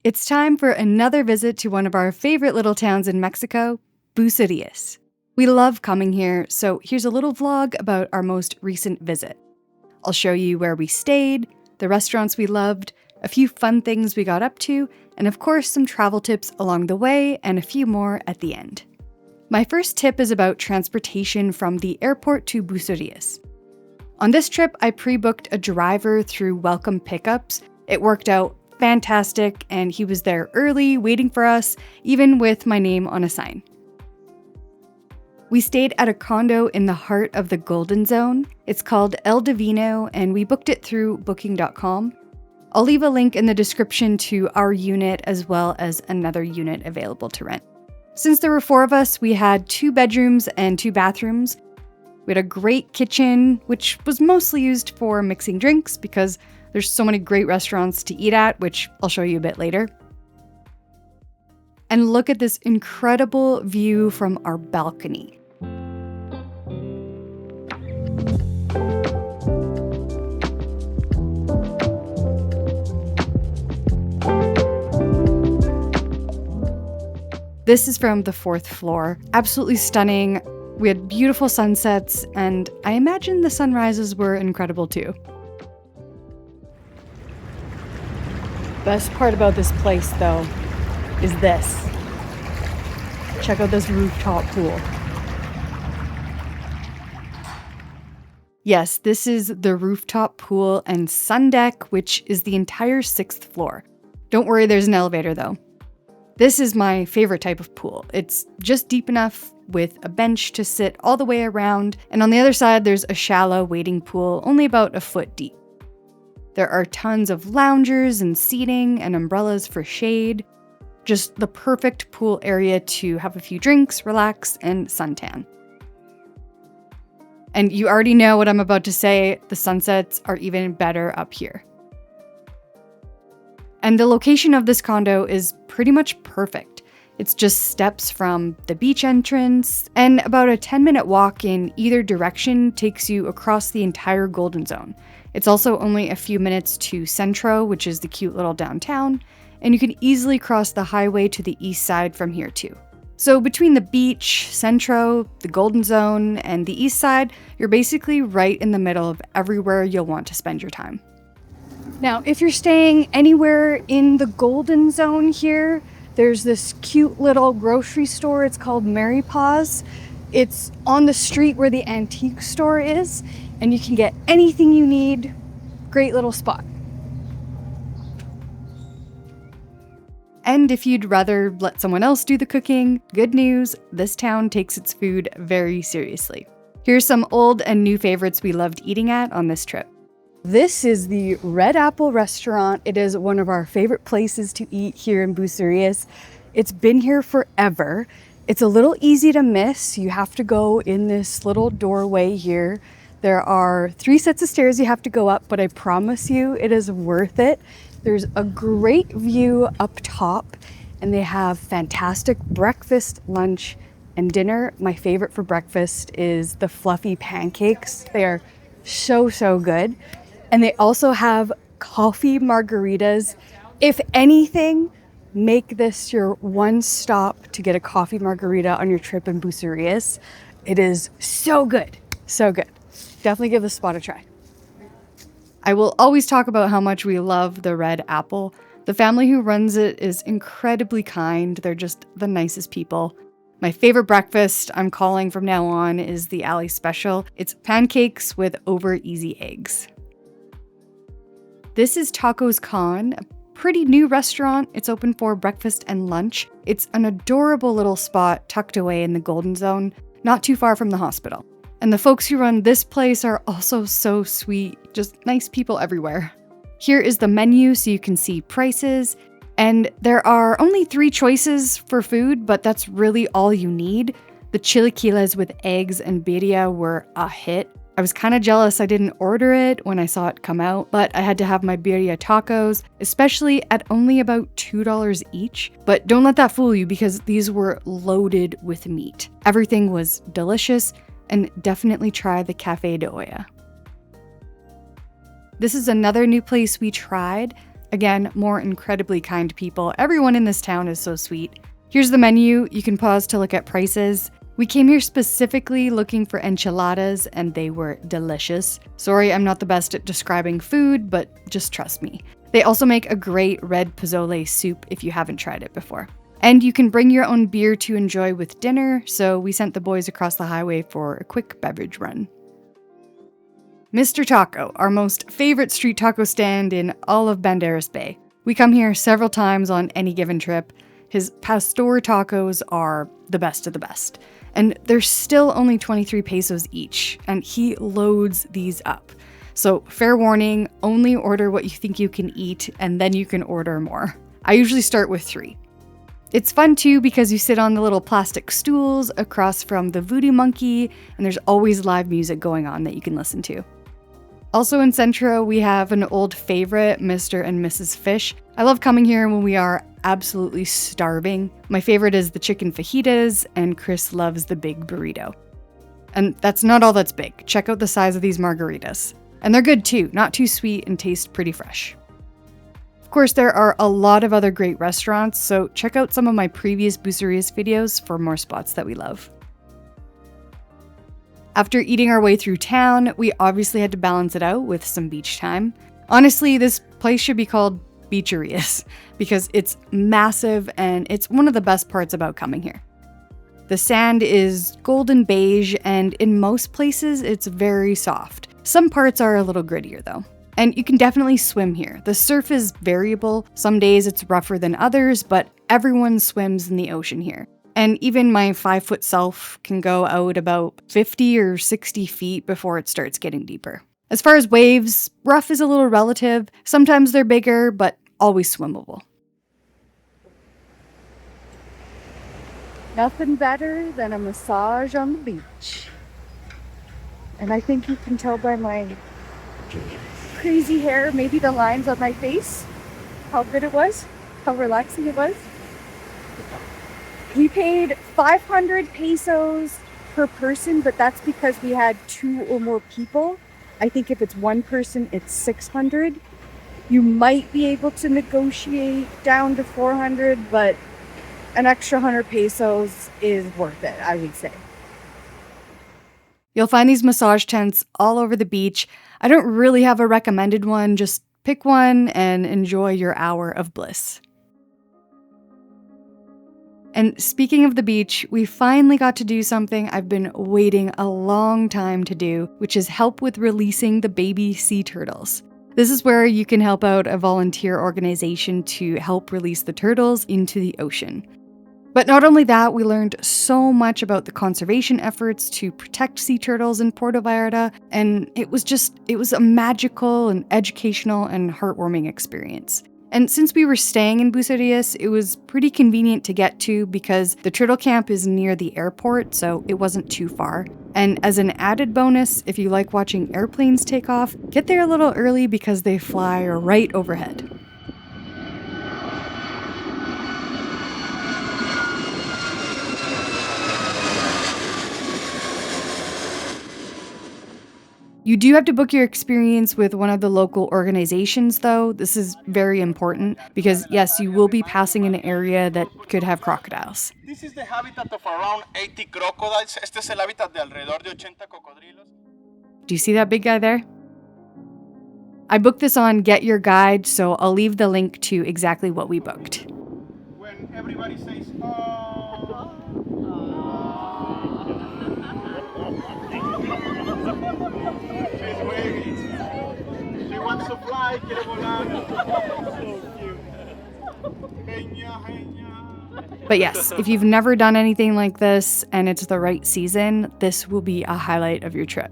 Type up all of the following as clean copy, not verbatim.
It's time for another visit to one of our favorite little towns in Mexico, Bucerias. We love coming here, so here's a little vlog about our most recent visit. I'll show you where we stayed, the restaurants we loved, a few fun things we got up to, and of course some travel tips along the way and a few more at the end. My first tip is about transportation from the airport to Bucerias. On this trip, I pre-booked a driver through Welcome Pickups. It worked out fantastic, and he was there early, waiting for us, even with my name on a sign. We stayed at a condo in the heart of the Golden Zone. It's called El Divino, and we booked it through booking.com. I'll leave a link in the description to our unit as well as another unit available to rent. Since there were 4 of us, we had 2 bedrooms and 2 bathrooms. We had a great kitchen, which was mostly used for mixing drinks because there's so many great restaurants to eat at, which I'll show you a bit later. And look at this incredible view from our balcony. This is from the 4th floor. Absolutely stunning. We had beautiful sunsets, and I imagine the sunrises were incredible too. Best part about this place, though, is this. Check out this rooftop pool. Yes, this is the rooftop pool and sun deck, which is the entire 6th floor. Don't worry, there's an elevator though. This is my favorite type of pool. It's just deep enough with a bench to sit all the way around, and on the other side there's a shallow wading pool only about a foot deep. There are tons of loungers and seating and umbrellas for shade. Just the perfect pool area to have a few drinks, relax, and suntan. And you already know what I'm about to say, the sunsets are even better up here. And the location of this condo is pretty much perfect. It's just steps from the beach entrance, and about a 10-minute walk in either direction takes you across the entire Golden Zone. It's also only a few minutes to Centro, which is the cute little downtown, and you can easily cross the highway to the east side from here too. So between the beach, Centro, the Golden Zone, and the east side, you're basically right in the middle of everywhere you'll want to spend your time. Now, if you're staying anywhere in the Golden Zone here, there's this cute little grocery store. It's called Mary Paws. It's on the street where the antique store is, and you can get anything you need. Great little spot. And if you'd rather let someone else do the cooking, good news, this town takes its food very seriously. Here's some old and new favorites we loved eating at on this trip. This is the Red Apple restaurant. It is one of our favorite places to eat here in Bucerias. It's been here forever. It's a little easy to miss. You have to go in this little doorway here. There are 3 sets of stairs you have to go up, but I promise you it is worth it. There's a great view up top, and they have fantastic breakfast, lunch, and dinner. My favorite for breakfast is the fluffy pancakes. They are so good. And they also have coffee margaritas. If anything, make this your one stop to get a coffee margarita on your trip in Bucerias. It is so good, so good. Definitely give this spot a try. I will always talk about how much we love the Red Apple. The family who runs it is incredibly kind. They're just the nicest people. My favorite breakfast, I'm calling from now on, is the Alley Special. It's pancakes with over easy eggs. This is Tacos Con, a pretty new restaurant. It's open for breakfast and lunch. It's an adorable little spot tucked away in the Golden Zone, not too far from the hospital. And the folks who run this place are also so sweet, just nice people everywhere. Here is the menu so you can see prices. And there are only 3 choices for food, but that's really all you need. The chilaquiles with eggs and birria were a hit. I was kind of jealous I didn't order it when I saw it come out, but I had to have my birria tacos, especially at only about $2 each. But don't let that fool you because these were loaded with meat. Everything was delicious, and definitely try the Café de Olla. This is another new place we tried. Again, more incredibly kind people. Everyone in this town is so sweet. Here's the menu. You can pause to look at prices. We came here specifically looking for enchiladas, and they were delicious. Sorry, I'm not the best at describing food, but just trust me. They also make a great red pozole soup if you haven't tried it before. And you can bring your own beer to enjoy with dinner, so we sent the boys across the highway for a quick beverage run. Mr. Taco, our most favorite street taco stand in all of Banderas Bay. We come here several times on any given trip. His pastor tacos are the best of the best. And they're still only 23 pesos each, and he loads these up. So fair warning, only order what you think you can eat, and then you can order more. I usually start with 3. It's fun too because you sit on the little plastic stools across from the voodoo monkey, and there's always live music going on that you can listen to. Also in Centro, we have an old favorite, Mr. and Mrs. Fish. I love coming here when we are absolutely starving. My favorite is the chicken fajitas, and Chris loves the big burrito. And that's not all that's big. Check out the size of these margaritas. And they're good too, not too sweet and taste pretty fresh. Of course, there are a lot of other great restaurants, so check out some of my previous Bucerias videos for more spots that we love. After eating our way through town, we obviously had to balance it out with some beach time. Honestly, this place should be called Bucerias because it's massive and it's one of the best parts about coming here. The sand is golden beige, and in most places it's very soft. Some parts are a little grittier though. And you can definitely swim here. The surf is variable. Some days it's rougher than others, but everyone swims in the ocean here. And even my 5-foot self can go out about 50 or 60 feet before it starts getting deeper. As far as waves, rough is a little relative. Sometimes they're bigger, but always swimmable. Nothing better than a massage on the beach. And I think you can tell by my crazy hair, maybe the lines on my face, how good it was, how relaxing it was. We paid 500 pesos per person, but that's because we had 2 or more people. I think if it's one person, it's 600. You might be able to negotiate down to 400, but an extra 100 pesos is worth it, I would say. You'll find these massage tents all over the beach. I don't really have a recommended one, just pick one and enjoy your hour of bliss. And speaking of the beach, we finally got to do something I've been waiting a long time to do, which is help with releasing the baby sea turtles. This is where you can help out a volunteer organization to help release the turtles into the ocean. But not only that, we learned so much about the conservation efforts to protect sea turtles in Puerto Vallarta, and it was a magical and educational and heartwarming experience. And since we were staying in Bucerias, it was pretty convenient to get to because the turtle camp is near the airport, so it wasn't too far. And as an added bonus, if you like watching airplanes take off, get there a little early because they fly right overhead. You do have to book your experience with one of the local organizations, though. This is very important because, yes, you will be passing an area that could have crocodiles. This is the habitat of around 80 crocodiles. Este es el hábitat de alrededor de 80 cocodrilos. Do you see that big guy there? I booked this on Get Your Guide, so I'll leave the link to exactly what we booked. When everybody says, oh. She's waving. She wants to fly, quiere volar. So cute. Genia, genia. But yes, if you've never done anything like this and it's the right season, this will be a highlight of your trip.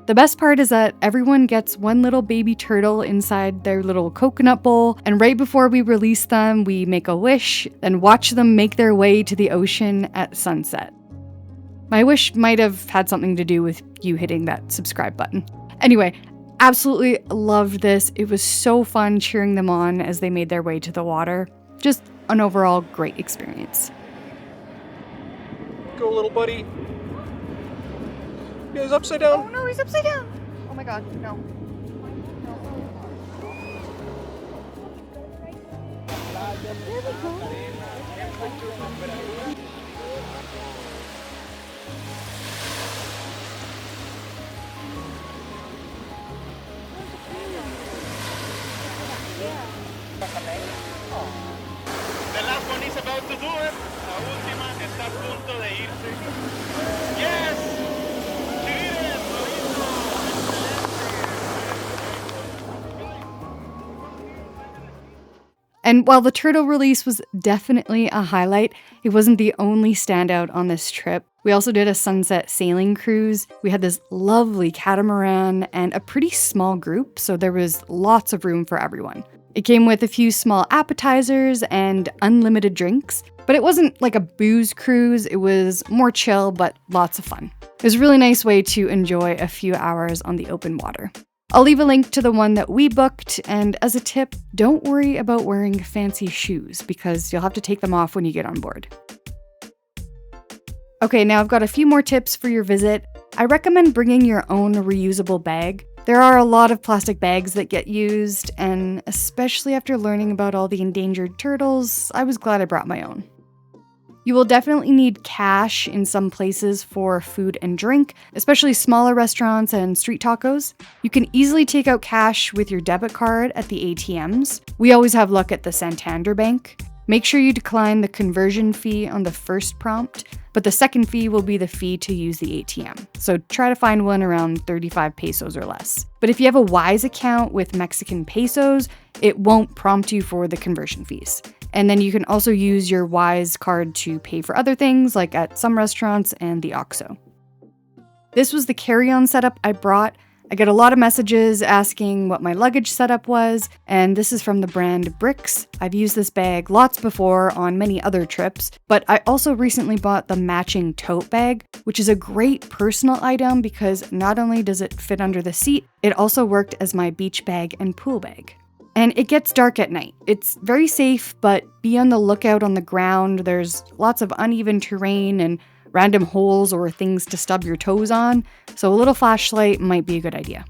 The best part is that everyone gets one little baby turtle inside their little coconut bowl, and right before we release them, we make a wish and watch them make their way to the ocean at sunset. My wish might have had something to do with you hitting that subscribe button. Anyway, absolutely loved this. It was so fun cheering them on as they made their way to the water. Just an overall great experience. Go, little buddy. He's upside down. Oh no, he's upside down. Oh my god, no. The last one is about to do it. La última está a punto de irse. Yes! She did it! Lo hizo! And while the turtle release was definitely a highlight, it wasn't the only standout on this trip. We also did a sunset sailing cruise. We had this lovely catamaran and a pretty small group, so there was lots of room for everyone. It came with a few small appetizers and unlimited drinks, but it wasn't like a booze cruise. It was more chill, but lots of fun. It was a really nice way to enjoy a few hours on the open water. I'll leave a link to the one that we booked, and as a tip, don't worry about wearing fancy shoes because you'll have to take them off when you get on board. Okay, now I've got a few more tips for your visit. I recommend bringing your own reusable bag. There are a lot of plastic bags that get used, and especially after learning about all the endangered turtles, I was glad I brought my own. You will definitely need cash in some places for food and drink, especially smaller restaurants and street tacos. You can easily take out cash with your debit card at the ATMs. We always have luck at the Santander Bank. Make sure you decline the conversion fee on the first prompt, but the second fee will be the fee to use the ATM. So try to find one around 35 pesos or less. But if you have a Wise account with Mexican pesos, it won't prompt you for the conversion fees. And then you can also use your Wise card to pay for other things, like at some restaurants and the OXXO. This was the carry-on setup I brought. I get a lot of messages asking what my luggage setup was, and this is from the brand Bricks. I've used this bag lots before on many other trips, but I also recently bought the matching tote bag, which is a great personal item because not only does it fit under the seat, it also worked as my beach bag and pool bag. And it gets dark at night. It's very safe, but be on the lookout on the ground. There's lots of uneven terrain and random holes or things to stub your toes on, so a little flashlight might be a good idea.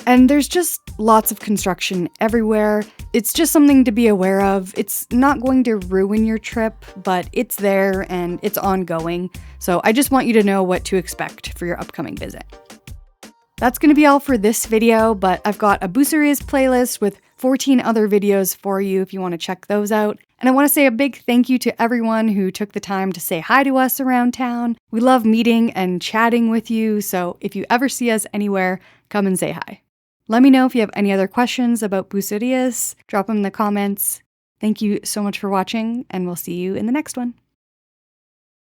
And there's just lots of construction everywhere. It's just something to be aware of. It's not going to ruin your trip, but it's there and it's ongoing, so I just want you to know what to expect for your upcoming visit. That's going to be all for this video, but I've got a Bucerias playlist with 14 other videos for you if you want to check those out. And I want to say a big thank you to everyone who took the time to say hi to us around town. We love meeting and chatting with you, so if you ever see us anywhere, come and say hi. Let me know if you have any other questions about Bucerias. Drop them in the comments. Thank you so much for watching, and we'll see you in the next one.